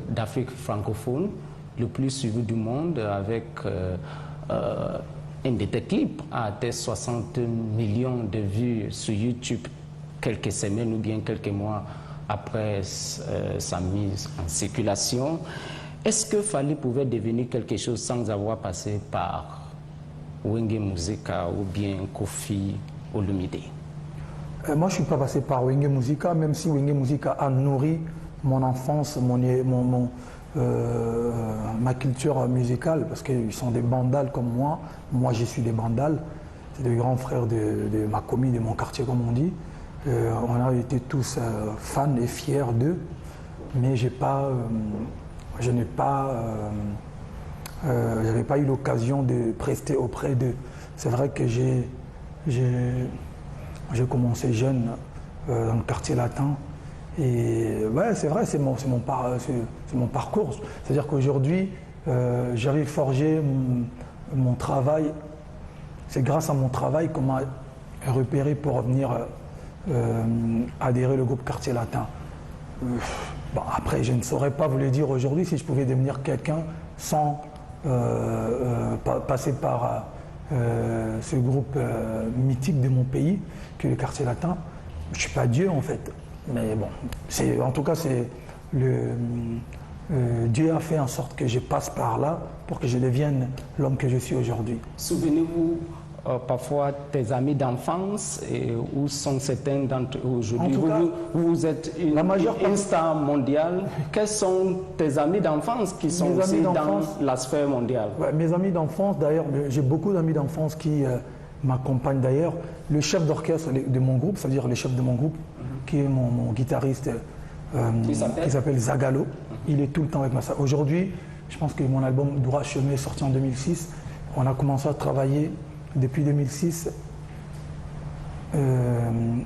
d'Afrique francophone, le plus suivi du monde, avec un de tes clips a atteint 60 millions de vues sur YouTube quelques semaines ou bien quelques mois après sa mise en circulation. Est-ce que Fally pouvait devenir quelque chose sans avoir passé par Wenge Musica ou bien Koffi Olomide? Moi, je ne suis pas passé par Wenge Musica, même si Wenge Musica a nourri mon enfance, ma culture musicale, parce qu'ils sont des bandals comme moi. Moi, je suis des bandals. C'est des grands frères de ma commune, de mon quartier, comme on dit. On a été tous fans et fiers d'eux, mais je n'avais pas eu l'occasion de prester auprès d'eux. C'est vrai que j'ai commencé jeune dans le quartier latin. Et ouais, c'est vrai, c'est mon parcours. C'est-à-dire qu'aujourd'hui, j'avais forgé mon travail. C'est grâce à mon travail qu'on m'a repéré pour venir adhérer au groupe Quartier Latin. Bon, après, je ne saurais pas vous le dire aujourd'hui si je pouvais devenir quelqu'un sans passer par ce groupe mythique de mon pays, qui est le Quartier Latin. Je ne suis pas Dieu en fait. Mais bon, en tout cas, Dieu a fait en sorte que je passe par là pour que je devienne l'homme que je suis aujourd'hui. Souvenez-vous parfois tes amis d'enfance et où sont certains d'entre eux aujourd'hui? Vous êtes une star mondiale. Quels sont tes amis d'enfance qui sont aussi dans la sphère mondiale? Ouais, mes amis d'enfance, d'ailleurs, j'ai beaucoup d'amis d'enfance qui m'accompagnent d'ailleurs. Le chef d'orchestre de mon groupe, c'est-à-dire le chef de mon groupe, qui est mon guitariste, qui s'appelle Zagalo. Il est tout le temps avec moi. Aujourd'hui, je pense que mon album Droit Chemin est sorti en 2006. On a commencé à travailler depuis 2006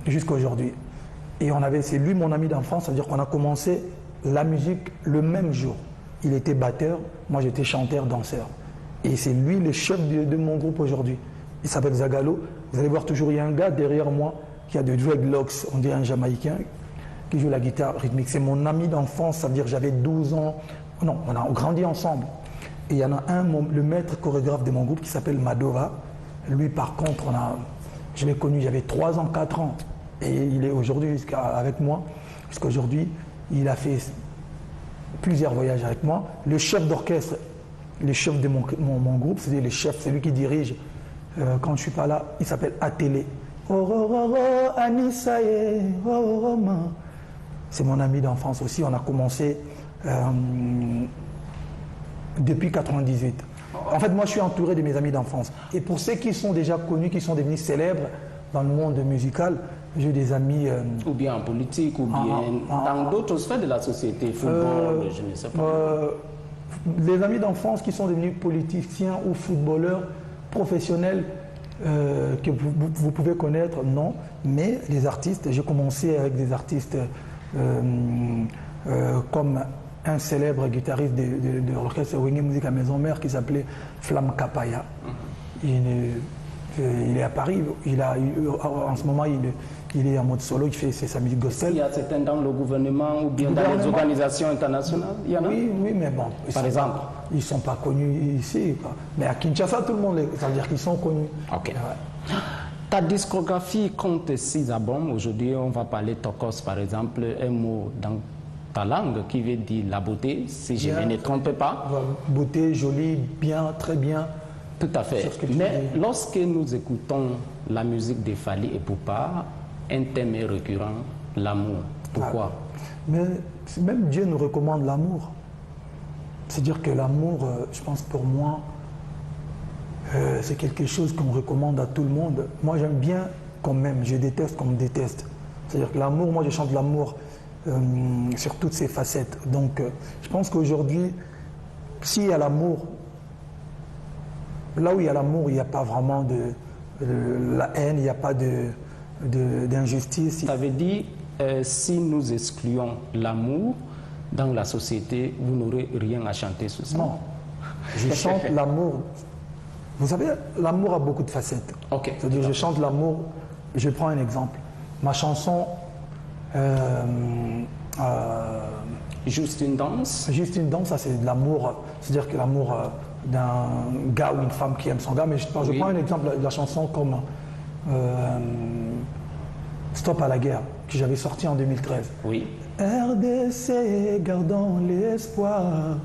jusqu'à aujourd'hui. Et c'est lui mon ami d'enfance, c'est-à-dire qu'on a commencé la musique le même jour. Il était batteur, moi j'étais chanteur, danseur. Et c'est lui le chef de mon groupe aujourd'hui. Il s'appelle Zagalo. Vous allez voir toujours, il y a un gars derrière moi qui a de dreadlocks, on dirait un Jamaïcain, qui joue la guitare rythmique. C'est mon ami d'enfance, ça veut dire j'avais 12 ans. Non, on a grandi ensemble. Et il y en a un, le maître chorégraphe de mon groupe qui s'appelle Madova. Lui, par contre, je l'ai connu, j'avais 3 ans, 4 ans. Et il est aujourd'hui avec moi. Jusqu'à aujourd'hui, il a fait plusieurs voyages avec moi. Le chef d'orchestre, le chef de mon groupe, c'est-à-dire le chef, c'est lui qui dirige. Quand je ne suis pas là, il s'appelle Atélé. C'est mon ami d'enfance aussi. On a commencé depuis 98. En fait, moi, je suis entouré de mes amis d'enfance. Et pour ceux qui sont déjà connus, qui sont devenus célèbres dans le monde musical, j'ai des amis... ou bien en politique, ou bien dans d'autres sphères de la société, football, je ne sais pas. Les amis d'enfance qui sont devenus politiciens ou footballeurs professionnels que vous pouvez connaître, non. Mais les artistes, j'ai commencé avec des artistes comme un célèbre guitariste de l'orchestre Wenge Musica Maison Mère qui s'appelait Flam Kapaya. Il est à Paris, en ce moment il est en mode solo, il fait sa musique gospel. Il y a certains dans le gouvernement ou bien dans les organisations internationales, il y en a? Oui, mais bon. Par exemple? Ils ne sont pas connus ici, quoi. Mais à Kinshasa, tout le monde, ça veut dire qu'ils sont connus. Ok. Ouais. Ta discographie compte 6 albums. Aujourd'hui, on va parler Tokos, par exemple, un mot dans ta langue qui veut dire la beauté, si je ne me trompe pas. Beauté, jolie, bien, très bien. Tout à fait. Mais lorsque nous écoutons la musique de Fally Ipupa, un thème est récurrent, l'amour. Pourquoi? Mais même Dieu nous recommande l'amour. C'est-à-dire que l'amour, je pense pour moi, c'est quelque chose qu'on recommande à tout le monde. Moi, j'aime bien qu'on m'aime, je déteste qu'on me déteste. C'est-à-dire que l'amour, moi, je chante l'amour sur toutes ses facettes. Donc, je pense qu'aujourd'hui, s'il y a l'amour, là où il y a l'amour, il n'y a pas vraiment de la haine, il n'y a pas d'injustice. Ça veut dire, si nous excluons l'amour dans la société, vous n'aurez rien à chanter sur ça? Non, je chante l'amour. Vous savez, l'amour a beaucoup de facettes. Okay. C'est-à-dire, je chante l'amour. Je prends un exemple. Ma chanson Juste une danse? Juste une danse, ça c'est de l'amour, c'est-à-dire que l'amour d'un gars ou une femme qui aime son gars. Mais je prends un exemple de la chanson comme Stop à la guerre, que j'avais sorti en 2013. Oui. RDC, gardons l'espoir.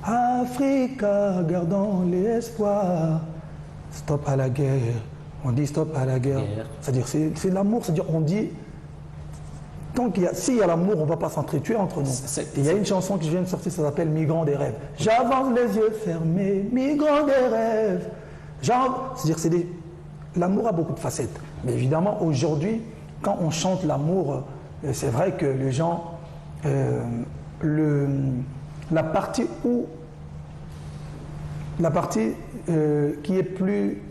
Africa, gardons l'espoir. Stop à la guerre. On dit stop à la guerre. C'est-à-dire, c'est l'amour. C'est-à-dire, on dit, s'il y a l'amour, on ne va pas s'entretuer entre nous. Il y a une chanson que je viens de sortir, ça s'appelle Migrant des rêves. J'avance les yeux fermés, migrant des rêves. C'est-à-dire, l'amour a beaucoup de facettes. Mais évidemment, aujourd'hui, quand on chante l'amour, c'est vrai que les gens, la partie qui est plus,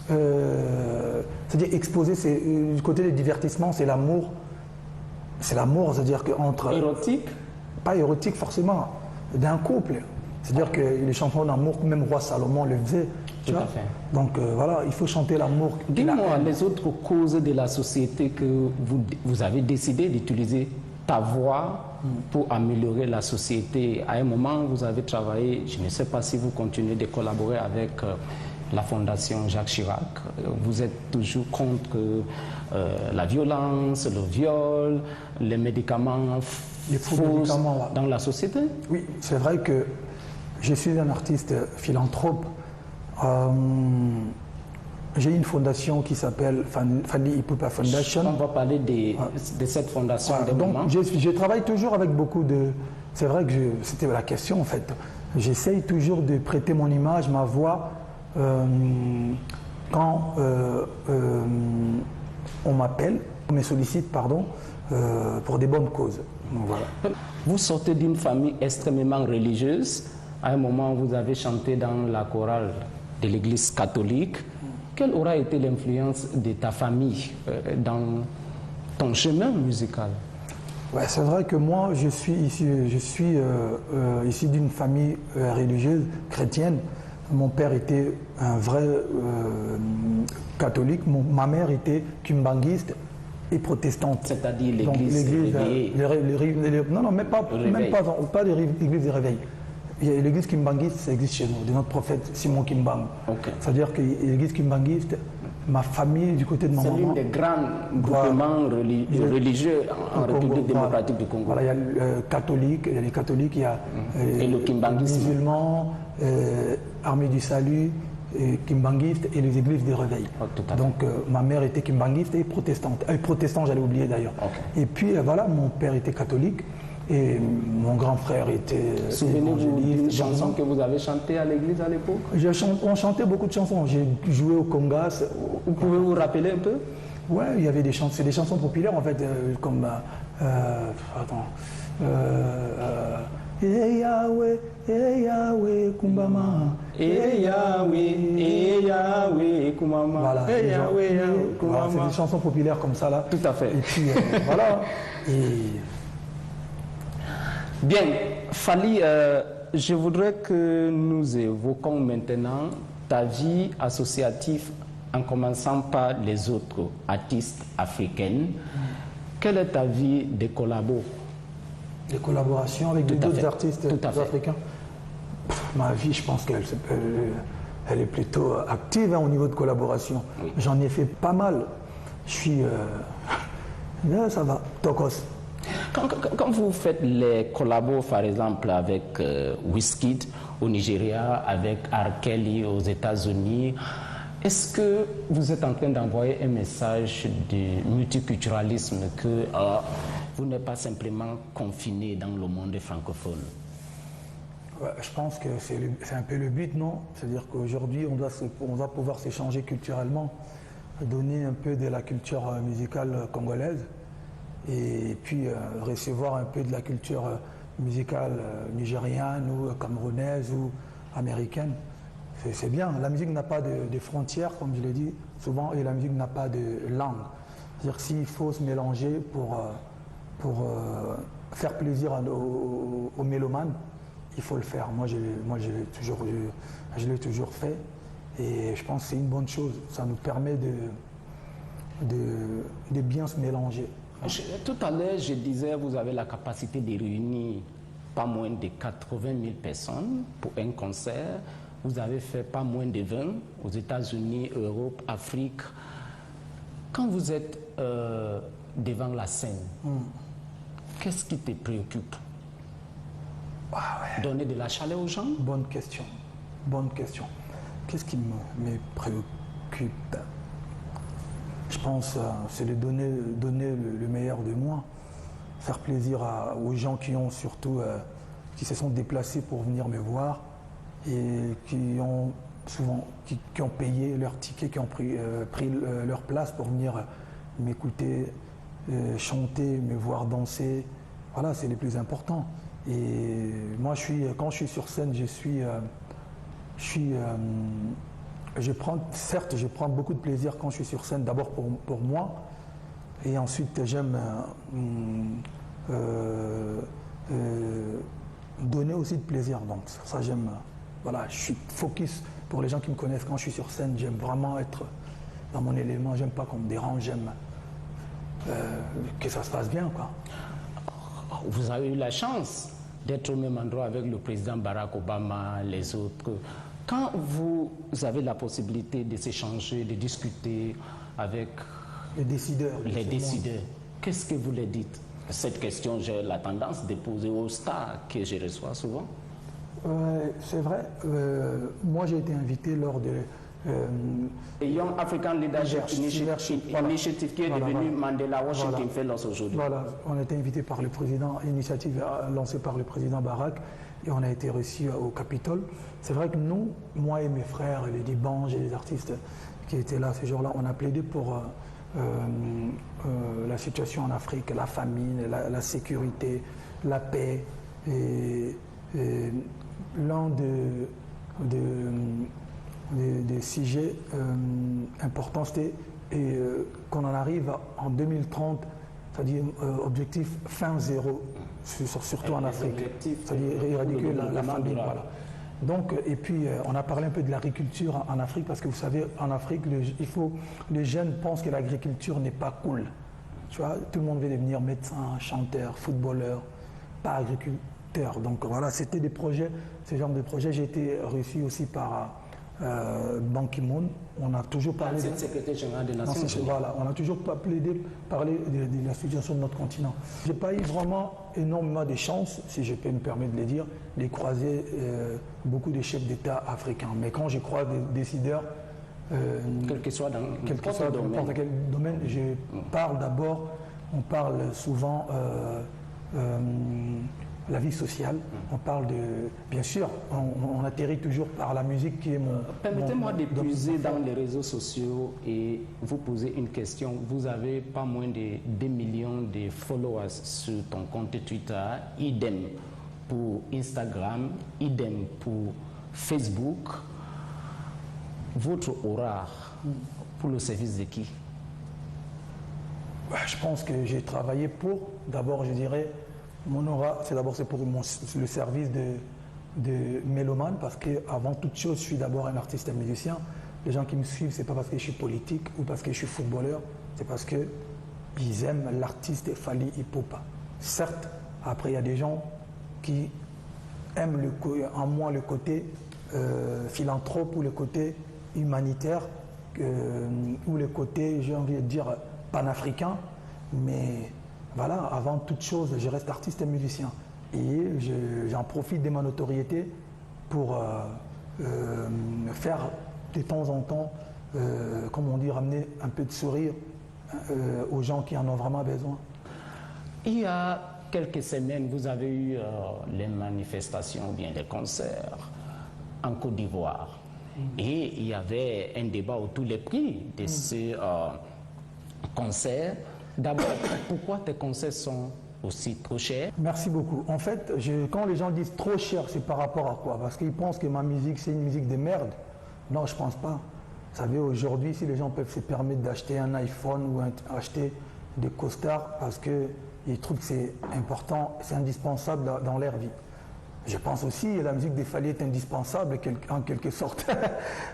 c'est-à-dire exposée, c'est du côté du divertissement, c'est l'amour. C'est l'amour, c'est-à-dire qu'entre... Érotique? Pas érotique forcément, d'un couple. C'est-à-dire que les chansons d'amour, même Roi Salomon le faisait. Tout à fait. Donc voilà, il faut chanter l'amour. Dis-moi les autres causes de la société que vous avez décidé d'utiliser ta voix pour améliorer la société. À un moment, vous avez travaillé, je ne sais pas si vous continuez de collaborer avec la Fondation Jacques Chirac. Vous êtes toujours contre la violence, le viol, les médicaments faux dans la société? Oui, c'est vrai que je suis un artiste philanthrope. J'ai une fondation qui s'appelle Fally Ipupa Foundation. On va parler de cette fondation. Donc je travaille toujours avec beaucoup de... C'est vrai que c'était la question en fait. J'essaye toujours de prêter mon image, ma voix, quand on m'appelle, on me sollicite, pardon, pour des bonnes causes. Donc, voilà. Vous sortez d'une famille extrêmement religieuse. À un moment, vous avez chanté dans la chorale de l'église catholique. Quelle aura été l'influence de ta famille dans ton chemin musical? Ouais, c'est vrai que moi, je suis issu d'une famille religieuse chrétienne. Mon père était un vrai catholique. Ma mère était kimbanguiste et protestante. C'est-à-dire l'église réveillée? Non, même pas l'église des réveils. L'église kimbanguiste, ça existe chez nous, de notre prophète Simon Kimbang. Okay. C'est-à-dire que l'église kimbanguiste, ma famille du côté de ma maman... C'est l'une des grands groupements religieux en République démocratique du Congo. Voilà, il y a les catholiques, il y a et le kimbanguisme. Les musulmans, Armée du Salut, kimbanguiste et les églises des réveils. Donc ma mère était kimbanguiste et protestante. Protestant, j'allais oublier d'ailleurs. Okay. Et puis voilà, mon père était catholique. Et mon grand frère était... Souvenez-vous d'une chanson que vous avez chantée à l'église à l'époque? On chantait beaucoup de chansons. J'ai joué au congas. Vous pouvez vous rappeler un peu? Ouais, il y avait des chansons. C'est des chansons populaires en fait, comme... Yahweh, Yahweh, Kumbama. Yahweh, Kumbama. Voilà, c'est des chansons populaires comme ça là. Tout à fait. Et puis voilà. Bien, Fally, je voudrais que nous évoquions maintenant ta vie associative en commençant par les autres artistes africaines. Quelle est ta vie de collabo? Des collaborations avec d'autres artistes africains? Ma vie, je pense qu'elle est plutôt active au niveau de collaboration. Oui. J'en ai fait pas mal. Je suis... Là, ça va, Tokos. Quand vous faites les collabos, par exemple, avec Wizkid au Nigeria, avec R. Kelly aux États-Unis, est-ce que vous êtes en train d'envoyer un message de multiculturalisme, que vous n'êtes pas simplement confiné dans le monde francophone? Ouais, je pense que c'est un peu le but, non? C'est-à-dire qu'aujourd'hui, on doit pouvoir s'échanger culturellement, donner un peu de la culture musicale congolaise, et puis recevoir un peu de la culture musicale nigériane ou camerounaise ou américaine. C'est bien. La musique n'a pas de frontières, comme je l'ai dit souvent, et la musique n'a pas de langue. C'est-à-dire s'il faut se mélanger pour faire plaisir aux mélomanes, il faut le faire. Moi, je l'ai toujours fait, et je pense que c'est une bonne chose. Ça nous permet de bien se mélanger. Tout à l'heure, je disais, vous avez la capacité de réunir pas moins de 80 000 personnes pour un concert. Vous avez fait pas moins de 20 aux États-Unis, Europe, Afrique. Quand vous êtes devant la scène, qu'est-ce qui te préoccupe? Donner de la chaleur aux gens? Bonne question. Bonne question. Qu'est-ce qui me préoccupe? Je pense c'est de donner le meilleur de moi, faire plaisir aux gens qui ont surtout qui se sont déplacés pour venir me voir et qui ont souvent qui ont payé leur ticket, qui ont pris leur place pour venir m'écouter, chanter, me voir danser. Voilà, c'est le plus important. Et moi, quand je suis sur scène, certes, je prends beaucoup de plaisir quand je suis sur scène, d'abord pour moi, et ensuite j'aime donner aussi de plaisir. Donc sur ça, j'aime, voilà, je suis focus. Pour les gens qui me connaissent, quand je suis sur scène, j'aime vraiment être dans mon élément, j'aime pas qu'on me dérange, j'aime que ça se passe bien, quoi. Vous avez eu la chance d'être au même endroit avec le président Barack Obama, les autres. Quand vous avez la possibilité de s'échanger, de discuter avec les décideurs, qu'est-ce que vous leur dites? Cette question, j'ai la tendance de poser aux stars que je reçois souvent. C'est vrai. Moi, j'ai été invité lors de Young African Leadership Initiative qui est devenu Mandela Washington Fellows aujourd'hui. Voilà, on a été invité par le président, initiative lancée par le président Barack, et on a été reçus au Capitole. C'est vrai que nous, moi et mes frères, les Dibanges et les artistes qui étaient là ce jour-là, on a plaidé pour la situation en Afrique, la famine, la sécurité, la paix. Et l'un des sujets importants, c'était qu'on en arrive en 2030, c'est-à-dire objectif fin zéro, surtout en Afrique, c'est-à-dire éradiquer la famine. Voilà. Donc, et puis on a parlé un peu de l'agriculture en Afrique, parce que vous savez, en Afrique, les jeunes pensent que l'agriculture n'est pas cool. Tu vois, tout le monde veut devenir médecin, chanteur, footballeur, pas agriculteur. Donc voilà, c'était des projets, ce genre de projets. J'ai été reçu aussi par Ban Ki-moon. On a toujours parlé de secrétaire général des Nations Unies. Voilà, on a toujours parlé de la situation de notre continent. J'ai pas eu vraiment énormément de chance, si je peux me permettre de le dire, de croiser beaucoup de chefs d'État africains. Mais quand je croise des décideurs, quel que soit dans n'importe quel domaine, je parle d'abord, on parle souvent la vie sociale, on parle de... Bien sûr, on atterrit toujours par la musique qui est mon... Permettez-moi d'épuiser dans les réseaux sociaux et vous poser une question. Vous avez pas moins de 2 millions de followers sur ton compte Twitter, idem pour Instagram, idem pour Facebook. Votre aura pour le service de qui? Je pense que j'ai travaillé pour, d'abord je dirais, mon aura, c'est pour le service de mélomane, parce qu'avant toute chose, je suis d'abord un artiste et un musicien. Les gens qui me suivent, c'est pas parce que je suis politique ou parce que je suis footballeur, c'est parce qu'ils aiment l'artiste Fally Ipupa. Certes, après il y a des gens qui aiment en moi le côté philanthrope ou le côté humanitaire ou le côté, j'ai envie de dire, panafricain, mais voilà, avant toute chose, je reste artiste et musicien. Et j'en profite de ma notoriété pour faire de temps en temps, comme on dit, ramener un peu de sourire aux gens qui en ont vraiment besoin. Il y a quelques semaines, vous avez eu les manifestations ou bien les concerts en Côte d'Ivoire. Et il y avait un débat autour des prix de ces concerts. D'abord, pourquoi tes concerts sont aussi trop chers? Merci beaucoup. En fait, quand les gens disent trop cher, c'est par rapport à quoi? Parce qu'ils pensent que ma musique, c'est une musique de merde. Non, je ne pense pas. Vous savez, aujourd'hui, si les gens peuvent se permettre d'acheter un iPhone ou acheter des costards parce qu'ils trouvent que c'est important, c'est indispensable dans leur vie. Je pense aussi que la musique des Fally est indispensable en quelque sorte.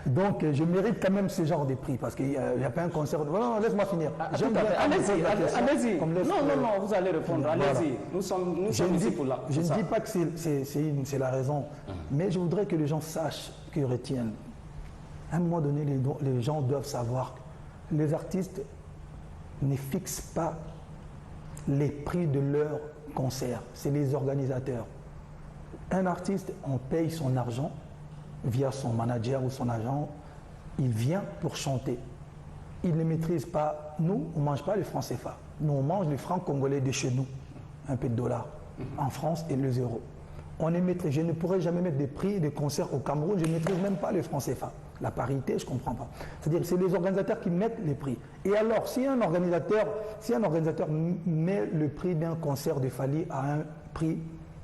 Donc je mérite quand même ce genre de prix parce qu'il n'y a pas un concert. Non, laisse-moi finir. Allez-y, allez-y. Non, vous allez répondre. Voilà. Allez-y. Nous sommes ici pour là. Je ne dis pas que c'est la raison, mais je voudrais que les gens sachent, qu'ils retiennent. À un moment donné, les gens doivent savoir que les artistes ne fixent pas les prix de leurs concerts. C'est les organisateurs. Un artiste, on paye son argent via son manager ou son agent. Il vient pour chanter. Il ne maîtrise pas. Nous, on ne mange pas les francs CFA. Nous, on mange les francs congolais de chez nous. Un peu de dollars. En France et les euros. Je ne pourrais jamais mettre des prix de concerts au Cameroun. Je ne maîtrise même pas les francs CFA. La parité, je ne comprends pas. C'est-à-dire que c'est les organisateurs qui mettent les prix. Et alors, si un organisateur met le prix d'un concert de Fally à un prix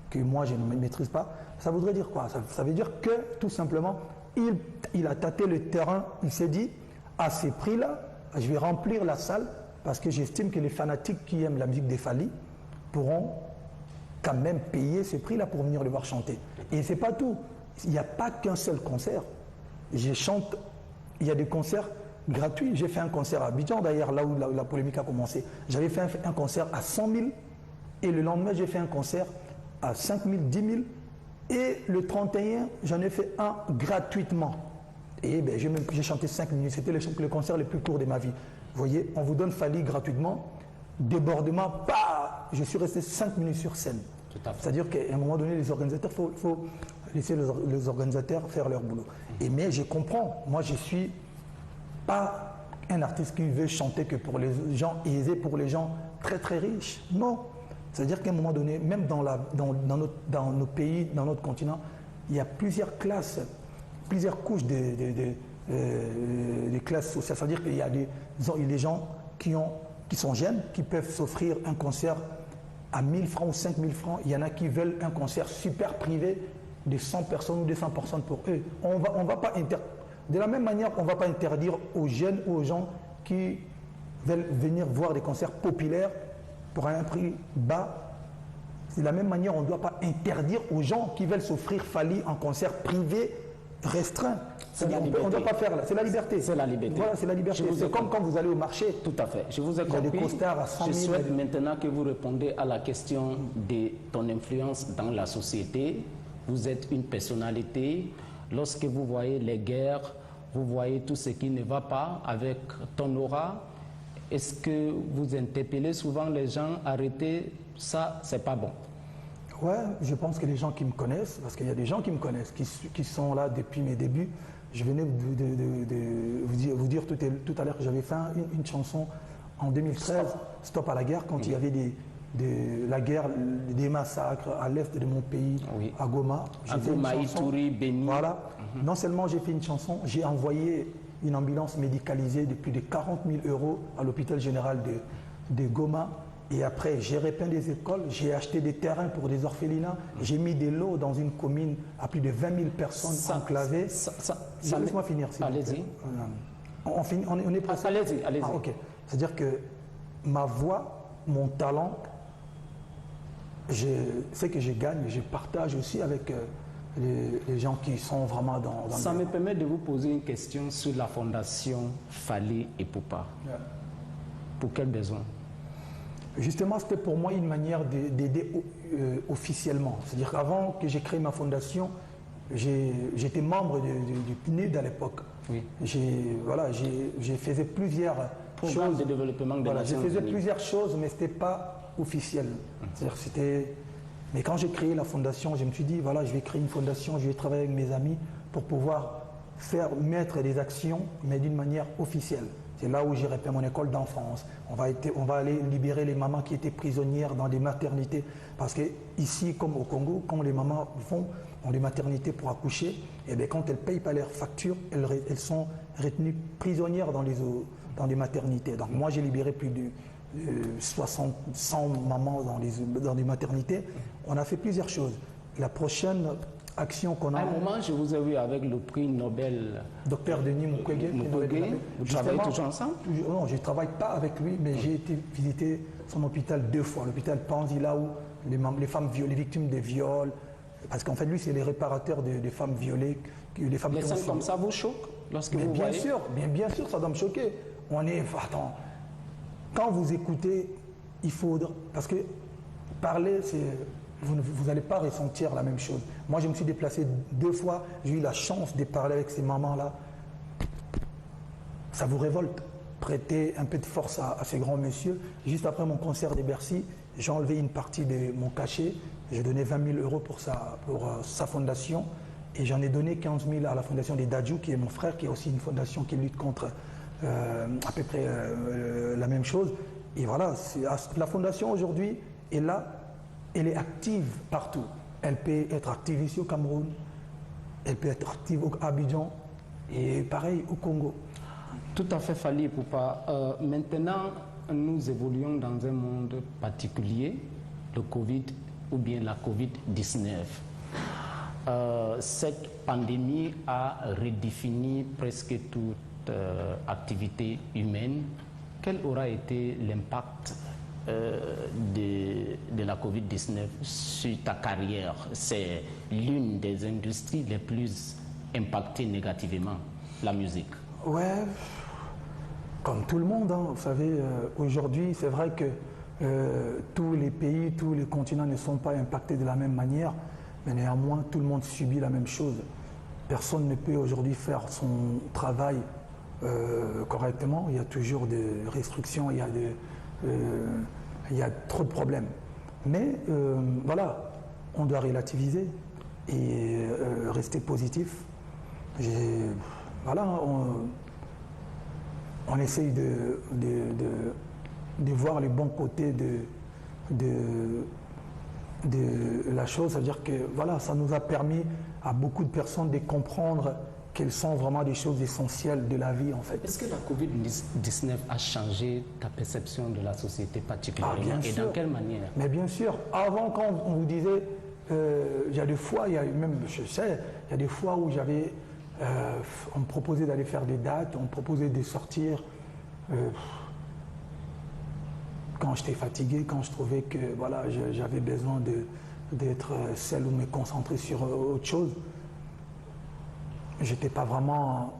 que moi je ne maîtrise pas, ça voudrait dire quoi? Ça veut dire que tout simplement, il a tâté le terrain, il s'est dit, à ces prix-là, je vais remplir la salle parce que j'estime que les fanatiques qui aiment la musique des Fally pourront quand même payer ces prix-là pour venir le voir chanter. Et c'est pas tout. Il n'y a pas qu'un seul concert. Il y a des concerts gratuits. J'ai fait un concert à Abidjan, d'ailleurs, là où la polémique a commencé. J'avais fait un concert à 100 000 et le lendemain, j'ai fait un concert à 5 000, 10 000 et le 31, j'en ai fait un gratuitement. Et ben, j'ai chanté 5 minutes, c'était le concert le plus court de ma vie. Vous voyez, on vous donne Fally gratuitement, débordement, bah, je suis resté 5 minutes sur scène. C'est-à-dire qu'à un moment donné, les organisateurs, il faut laisser les organisateurs faire leur boulot. Mais je comprends, moi je ne suis pas un artiste qui veut chanter que pour les gens aisés, pour les gens très très riches. Non. C'est-à-dire qu'à un moment donné, même dans nos pays, dans notre continent, il y a plusieurs classes, plusieurs couches de classes sociales. C'est-à-dire qu'il y a des gens qui sont jeunes, qui peuvent s'offrir un concert à 1000 francs ou 5000 francs. Il y en a qui veulent un concert super privé de 100 personnes ou 200 personnes pour eux. De la même manière, on ne va pas interdire aux jeunes ou aux gens qui veulent venir voir des concerts populaires pour un prix bas. De la même manière, on ne doit pas interdire aux gens qui veulent s'offrir Fally en concert privé restreint. On ne doit pas faire là. C'est la liberté. C'est la liberté. Voilà, c'est la liberté. C'est comme quand vous allez au marché. Tout à fait. Je vous ai compris. Il y a des costards à 100 000. Je souhaite maintenant que vous répondez à la question de ton influence dans la société. Vous êtes une personnalité. Lorsque vous voyez les guerres, vous voyez tout ce qui ne va pas avec ton aura. Est-ce que vous interpellez souvent les gens, arrêtez, ça, c'est pas bon? Ouais, je pense que les gens qui me connaissent, parce qu'il y a des gens qui me connaissent, qui sont là depuis mes débuts. Je venais de vous dire tout à l'heure que j'avais fait une chanson en 2013, Stop à la guerre, quand il y avait la guerre, des massacres à l'est de mon pays, à Goma. À Goma, Ituri, Béni. Voilà. Non seulement j'ai fait une chanson, j'ai envoyé une ambulance médicalisée de plus de 40 000 € à l'hôpital général de Goma. Et après, j'ai repeint des écoles, j'ai acheté des terrains pour des orphelinats, j'ai mis des lots dans une commune à plus de 20 000 personnes enclavées. Laisse-moi finir. Allez-y. On est presque. Allez-y, allez-y. Ah, ok. C'est-à-dire que ma voix, mon talent, ce que je gagne, je partage aussi avec les gens qui sont vraiment dans ça me permet de vous poser une question sur la fondation Fally Ipupa. Yeah. Pour quel besoin? Justement, c'était pour moi une manière d'aider officiellement. C'est-à-dire qu'avant que j'ai créé ma fondation, j'étais membre du PNUD à l'époque. Oui. J'ai fait plusieurs programmes de développement de j'ai fait plusieurs choses, mais ce n'était pas officiel. C'est-à-dire mais quand j'ai créé la fondation, je me suis dit, voilà, je vais créer une fondation, je vais travailler avec mes amis pour pouvoir mettre des actions, mais d'une manière officielle. C'est là où j'ai refait mon école d'enfance. On va aller libérer les mamans qui étaient prisonnières dans des maternités. Parce que ici, comme au Congo, quand les mamans vont dans des maternités pour accoucher, et bien quand elles ne payent pas leurs factures, elles sont retenues prisonnières dans des maternités. Donc moi, j'ai libéré plus de 100 mamans dans des maternités. On a fait plusieurs choses. La prochaine action qu'on a... À un moment, je vous ai vu avec le prix Nobel. Docteur Denis Mukwege. Vous travaillez toujours ensemble? Non, je ne travaille pas avec lui, mais j'ai été visiter son hôpital 2 fois. L'hôpital Panzi, là où les femmes les victimes de viols, parce qu'en fait, lui, c'est les réparateurs des femmes violées, des femmes Les qui ont scènes subi. comme ça vous choquent lorsque Mais vous bien voyez? sûr, bien sûr, ça doit me choquer. On est, attends, quand vous écoutez, il faut, parce que parler, c'est, vous n'allez pas ressentir la même chose. Moi, je me suis déplacé 2 fois, j'ai eu la chance de parler avec ces mamans-là. Ça vous révolte. Prêter un peu de force à ces grands messieurs. Juste après mon concert de Bercy, j'ai enlevé une partie de mon cachet. J'ai donné 20 000 euros pour sa fondation. Et j'en ai donné 15 000 à la fondation des Dadju, qui est mon frère, qui est aussi une fondation qui lutte contre à peu près la même chose. Et voilà, la fondation aujourd'hui est là, elle est active partout. Elle peut être active ici au Cameroun, elle peut être active à Abidjan, et pareil au Congo. Tout à fait, Fally Ipupa. Maintenant, nous évoluons dans un monde particulier, le Covid ou bien la Covid-19. Cette pandémie a redéfini presque toute activité humaine. Quel aura été l'impact de la Covid-19 sur ta carrière? C'est l'une des industries les plus impactées négativement, la musique. Ouais, comme tout le monde, hein, vous savez, aujourd'hui, c'est vrai que tous les pays, tous les continents ne sont pas impactés de la même manière, mais néanmoins, tout le monde subit la même chose. Personne ne peut aujourd'hui faire son travail correctement. Il y a toujours des restrictions, il y a trop de problèmes. Mais voilà, on doit relativiser et rester positif. Voilà, on essaye de voir les bons côtés de la chose, c'est-à-dire que voilà, ça nous a permis à beaucoup de personnes de comprendre quelles sont vraiment des choses essentielles de la vie en fait. Est-ce que la Covid-19 a changé ta perception de la société particulièrement bien et sûr. dans quelle manière? Mais bien sûr, avant quand on vous disait, il y a des fois, il y a même, je sais, il y a des fois où j'avais, on me proposait d'aller faire des dates, on me proposait de sortir. Quand j'étais fatigué, quand je trouvais que voilà, j'avais besoin d'être seul ou me concentrer sur autre chose, j'étais pas vraiment,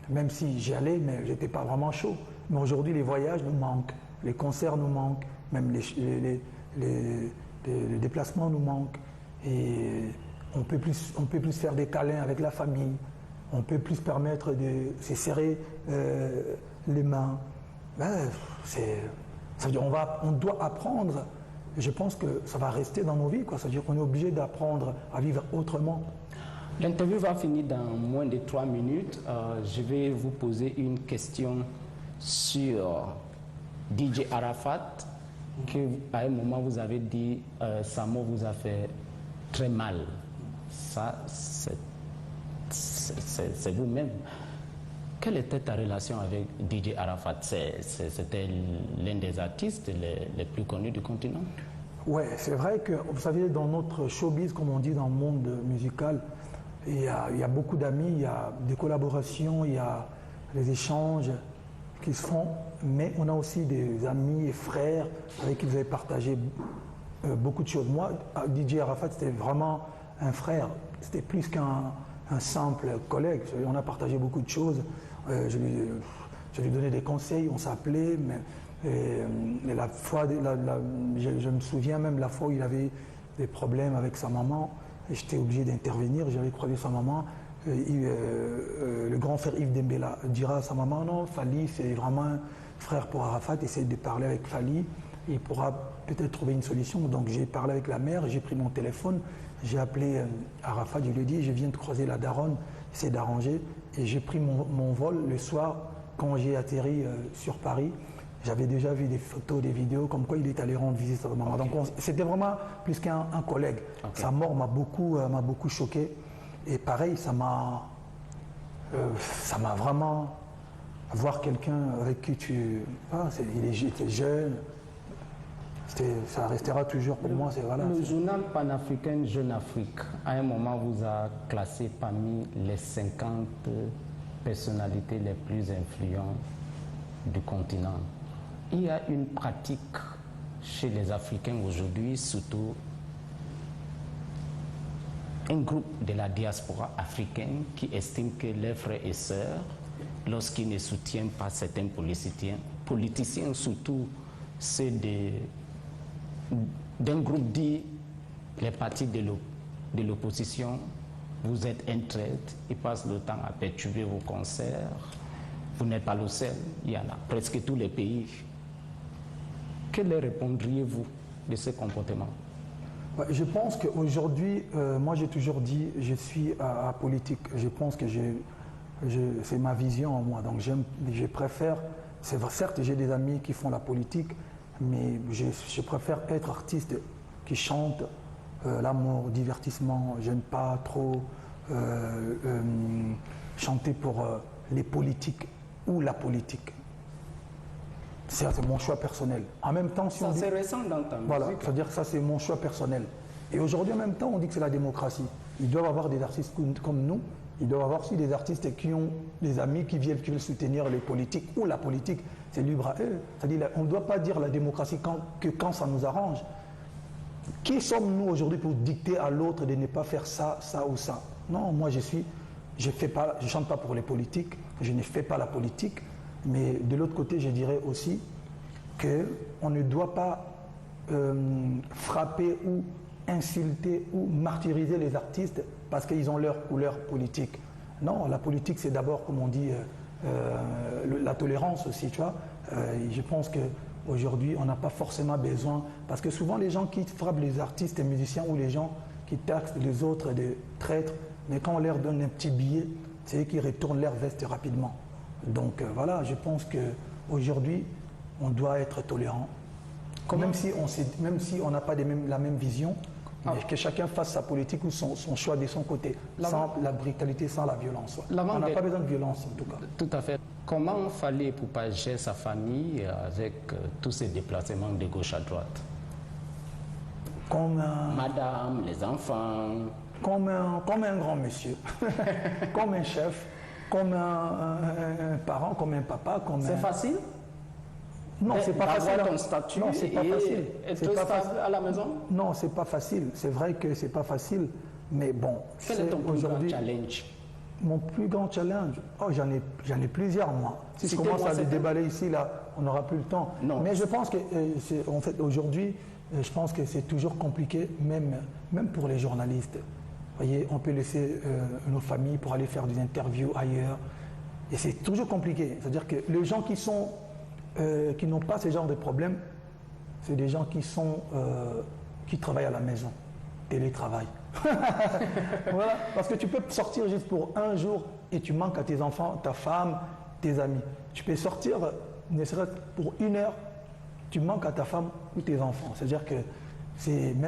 même si j'y allais, mais j'étais pas vraiment chaud. Mais aujourd'hui, les voyages nous manquent, les concerts nous manquent, même les déplacements nous manquent. Et on peut plus faire des câlins avec la famille, on peut plus se permettre de se serrer les mains. Ben, ça veut dire on doit apprendre, et je pense que ça va rester dans nos vies, quoi. Ça veut dire qu'on est obligé d'apprendre à vivre autrement. L'interview va finir dans moins de 3 minutes. Je vais vous poser une question sur DJ Arafat, qu'à un moment vous avez dit sa mort vous a fait très mal. Ça, c'est vous-même. Quelle était ta relation avec DJ Arafat? C'était l'un des artistes les plus connus du continent? Ouais, c'est vrai que, vous savez, dans notre showbiz, comme on dit dans le monde musical, il y a beaucoup d'amis, il y a des collaborations, il y a des échanges qui se font, mais on a aussi des amis et frères avec qui vous avez partagé beaucoup de choses. Moi, DJ Arafat, c'était vraiment un frère, c'était plus qu'un simple collègue. On a partagé beaucoup de choses. Je lui donnais des conseils, on s'appelait, mais la fois, je me souviens même la fois où il avait des problèmes avec sa maman, et j'étais obligé d'intervenir, j'avais croisé sa maman. Le grand frère Yves Dembélé dira à sa maman, non, Fally, c'est vraiment un frère pour Arafat, essaye de parler avec Fally, il pourra peut-être trouver une solution. Donc j'ai parlé avec la mère, j'ai pris mon téléphone, j'ai appelé Arafat, je lui ai dit, je viens de croiser la daronne, essaie d'arranger. Et j'ai pris mon vol le soir, quand j'ai atterri sur Paris. J'avais déjà vu des photos, des vidéos, comme quoi il est allé rendre visite à sa maman. Okay. Donc c'était vraiment plus qu'un collègue. Okay. Sa mort m'a beaucoup choqué. Et pareil, ça m'a vraiment... Voir quelqu'un avec qui il était jeune, ça restera toujours pour moi. Voilà, le journal panafricain Jeune Afrique, à un moment, vous a classé parmi les 50 personnalités les plus influentes du continent. Il y a une pratique chez les Africains aujourd'hui, surtout un groupe de la diaspora africaine qui estime que leurs frères et sœurs, lorsqu'ils ne soutiennent pas certains politiciens, surtout ceux d'un groupe dit les partis de l'opposition, vous êtes un traître, ils passent le temps à perturber vos concerts, vous n'êtes pas le seul, il y en a presque tous les pays. Que leur répondriez-vous de ce comportement? Je pense qu'aujourd'hui, moi j'ai toujours dit, je suis apolitique. Je pense que c'est ma vision en moi. Donc je préfère, certes j'ai des amis qui font la politique, mais je préfère être artiste qui chante l'amour, divertissement. J'aime pas trop chanter pour les politiques ou la politique. C'est mon choix personnel. En même temps, si on dit, c'est récent dans ta musique. Voilà, c'est-à-dire que ça c'est mon choix personnel. Et aujourd'hui en même temps, on dit que c'est la démocratie. Ils doivent avoir des artistes comme nous. Ils doivent avoir aussi des artistes qui ont des amis qui veulent soutenir les politiques ou la politique. C'est libre à eux. C'est-à-dire on ne doit pas dire la démocratie que quand ça nous arrange. Qui sommes-nous aujourd'hui pour dicter à l'autre de ne pas faire ça, ça ou ça? Non, moi je chante pas pour les politiques, je ne fais pas la politique. Mais de l'autre côté, je dirais aussi qu'on ne doit pas frapper ou insulter ou martyriser les artistes parce qu'ils ont leur couleur politique. Non, la politique, c'est d'abord, comme on dit, la tolérance aussi, tu vois. Je pense qu'aujourd'hui, on n'a pas forcément besoin, parce que souvent les gens qui frappent les artistes et musiciens ou les gens qui taxent les autres de traîtres, mais quand on leur donne un petit billet, c'est eux qui retournent leur veste rapidement. Donc voilà, je pense qu'aujourd'hui, on doit être tolérant. Même si on n'a pas la même vision, mais que chacun fasse sa politique ou son choix de son côté, sans la brutalité, sans la violence. On n'a pas besoin de violence en tout cas. Tout à fait. Comment fallait Poupa gérer sa famille avec tous ces déplacements de gauche à droite? Madame, les enfants. Comme un grand monsieur, comme un chef. Comme un parent, comme un papa, C'est facile? Non, c'est pas facile. Ton statut non, c'est pas facile. C'est pas facile à la maison? Non, c'est pas facile. C'est vrai que c'est pas facile, mais bon. Quel est ton plus grand challenge? Mon plus grand challenge? Oh, j'en ai plusieurs, moi. Si je commence à les déballer ici, là, on n'aura plus le temps. Non. Mais je pense que, en fait, aujourd'hui, je pense que c'est toujours compliqué, même pour les journalistes. Vous voyez, on peut laisser nos familles pour aller faire des interviews ailleurs. Et c'est toujours compliqué. C'est-à-dire que les gens qui n'ont pas ce genre de problème, c'est des gens qui travaillent à la maison, télétravail. Voilà, parce que tu peux sortir juste pour un jour et tu manques à tes enfants, ta femme, tes amis. Tu peux sortir, ne serait-ce pour 1 heure, tu manques à ta femme ou tes enfants. C'est-à-dire que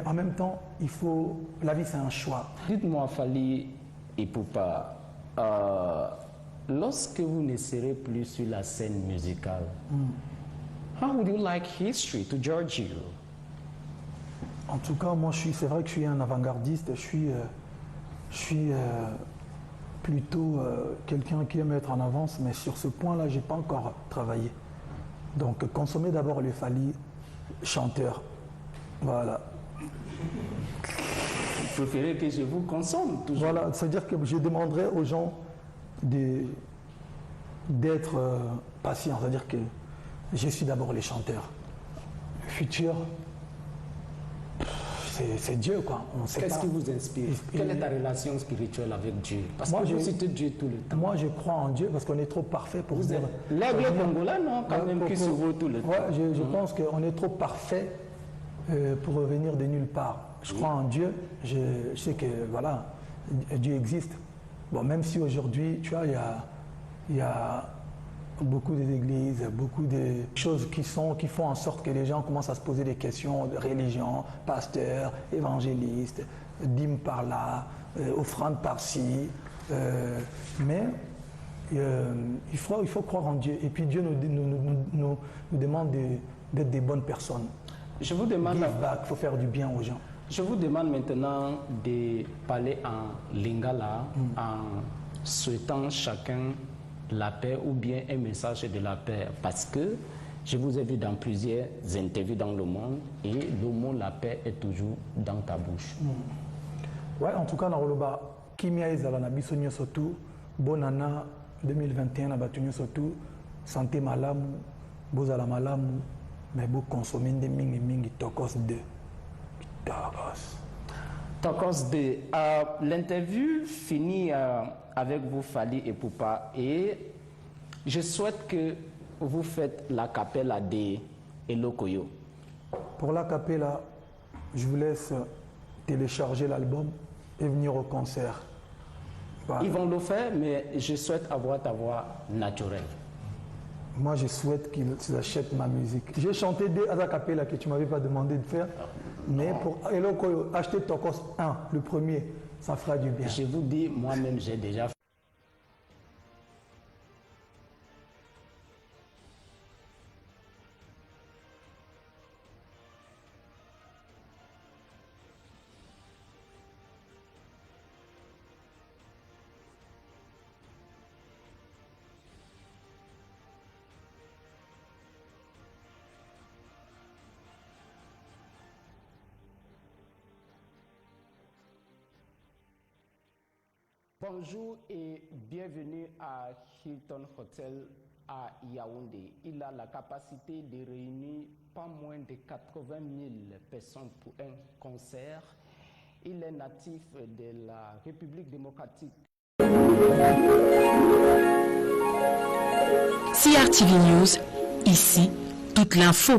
en même temps, la vie c'est un choix. Dites-moi, Fally et Poupa, lorsque vous ne serez plus sur la scène musicale, how would you like history to judge you? En tout cas, moi, c'est vrai que je suis un avant-gardiste. Je suis plutôt quelqu'un qui aime être en avance, mais sur ce point-là, j'ai pas encore travaillé. Donc, consommez d'abord le Fally chanteur. Voilà. Vous préférez que je vous consomme toujours? Voilà, c'est-à-dire que je demanderai aux gens d'être patients. C'est-à-dire que je suis d'abord les chanteurs. Le futur, c'est Dieu, quoi. Qu'est-ce qui vous inspire? Quelle est ta relation spirituelle avec Dieu? Parce que vous citez Dieu tout le temps. Moi, je crois en Dieu parce qu'on est trop parfait pour dire. L'aigle congolais, non, quand même, qui se vaut tout le temps. Ouais, je pense qu'on est trop parfait pour revenir de nulle part. Je crois en Dieu. Je sais que, voilà, Dieu existe. Bon, même si aujourd'hui, tu vois, il y a beaucoup d'églises, beaucoup de choses qui font en sorte que les gens commencent à se poser des questions de religion, pasteur, évangéliste, dîme par là, offrande par-ci. Mais il faut croire en Dieu. Et puis Dieu nous demande d'être des bonnes personnes. Je vous demande... Give back, il faut faire du bien aux gens. Je vous demande maintenant de parler en lingala, en souhaitant chacun la paix ou bien un message de la paix, parce que je vous ai vu dans plusieurs interviews dans le monde et le mot la paix est toujours dans ta bouche. Ouais, en tout cas, dans le bas, Kimia Ezala na bisonyo surtout, Bonana 2021 na batunyo surtout, santé malamu, bozala malamu, mais vous consommez des mingi Tokos 2. Tokos. Tokos 2. L'interview finit avec vous, Fally Ipupa, et je souhaite que vous faites la capella de Elokoyo. Pour la capella, je vous laisse télécharger l'album et venir au concert. Voilà. Ils vont le faire, mais je souhaite avoir ta voix naturelle. Moi, je souhaite qu'ils achètent ma musique. J'ai chanté des a cappella que tu ne m'avais pas demandé de faire, mais pour Elokoyo, acheter Tokos 1, le premier, ça fera du bien. Je vous dis, moi-même, j'ai déjà fait. Bonjour et bienvenue à Hilton Hotel à Yaoundé. Il a la capacité de réunir pas moins de 80 000 personnes pour un concert. Il est natif de la République démocratique. CRTV News, ici, toute l'info.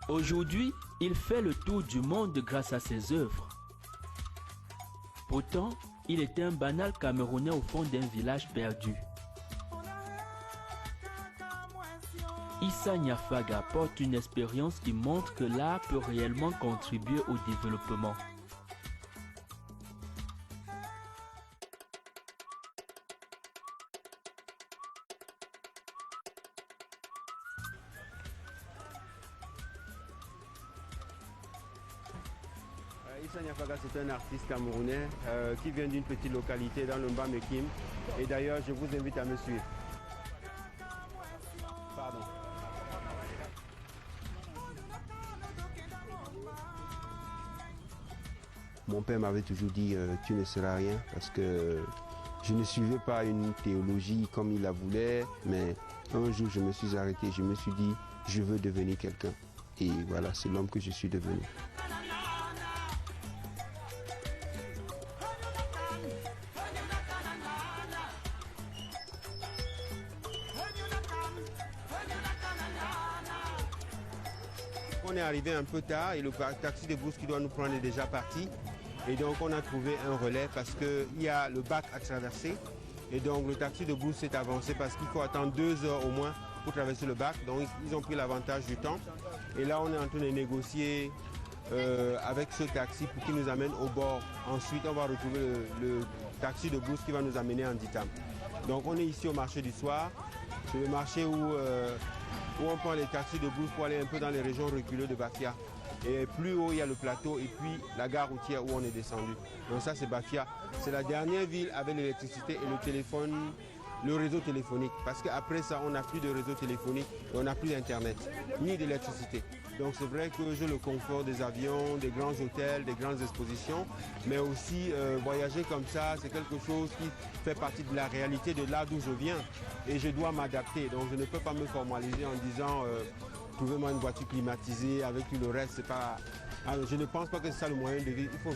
Aujourd'hui, il fait le tour du monde grâce à ses œuvres. Pourtant, il était un banal Camerounais au fond d'un village perdu. Issa Niafaga porte une expérience qui montre que l'art peut réellement contribuer au développement. Issa Niafaga, c'est un artiste camerounais qui vient d'une petite localité dans le Mbamekime. Et d'ailleurs, je vous invite à me suivre. Pardon. Mon père m'avait toujours dit tu ne seras rien, parce que je ne suivais pas une théologie comme il la voulait, mais un jour je me suis arrêté, je me suis dit je veux devenir quelqu'un. Et voilà, c'est l'homme que je suis devenu. On est arrivé un peu tard et le taxi de brousse qui doit nous prendre est déjà parti. Et donc on a trouvé un relais parce qu'il y a le bac à traverser. Et donc le taxi de brousse s'est avancé parce qu'il faut attendre 2 heures au moins pour traverser le bac. Donc ils ont pris l'avantage du temps. Et là on est en train de négocier avec ce taxi pour qu'il nous amène au bord. Ensuite on va retrouver le taxi de brousse qui va nous amener en Ditam. Donc on est ici au marché du soir. C'est le marché où on prend les taxis de brousse pour aller un peu dans les régions reculées de Bafia. Et plus haut, il y a le plateau et puis la gare routière où on est descendu. Donc ça, c'est Bafia. C'est la dernière ville avec l'électricité et le téléphone, le réseau téléphonique. Parce qu'après ça, on n'a plus de réseau téléphonique et on n'a plus d'Internet, ni d'électricité. Donc c'est vrai que j'ai le confort des avions, des grands hôtels, des grandes expositions, mais aussi voyager comme ça, c'est quelque chose qui fait partie de la réalité de là d'où je viens. Et je dois m'adapter, donc je ne peux pas me formaliser en disant trouvez-moi une voiture climatisée avec tout le reste, c'est pas... Alors, je ne pense pas que c'est ça le moyen de vivre, il faut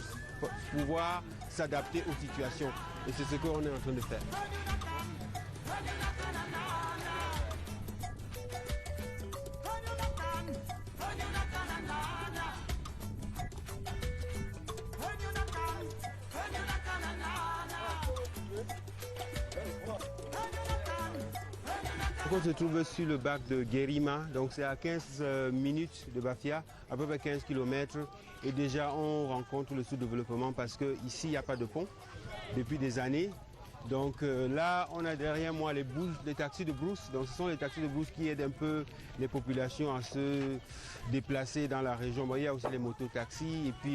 pouvoir s'adapter aux situations. Et c'est ce qu'on est en train de faire. On se trouve sur le bac de Guérima, donc c'est à 15 minutes de Bafia, à peu près 15 km. Et déjà on rencontre le sous-développement parce qu'ici il n'y a pas de pont depuis des années. Donc là on a derrière moi les taxis de brousse. Donc ce sont les taxis de brousse qui aident un peu les populations à se déplacer dans la région. Bon, il y a aussi les mototaxis et puis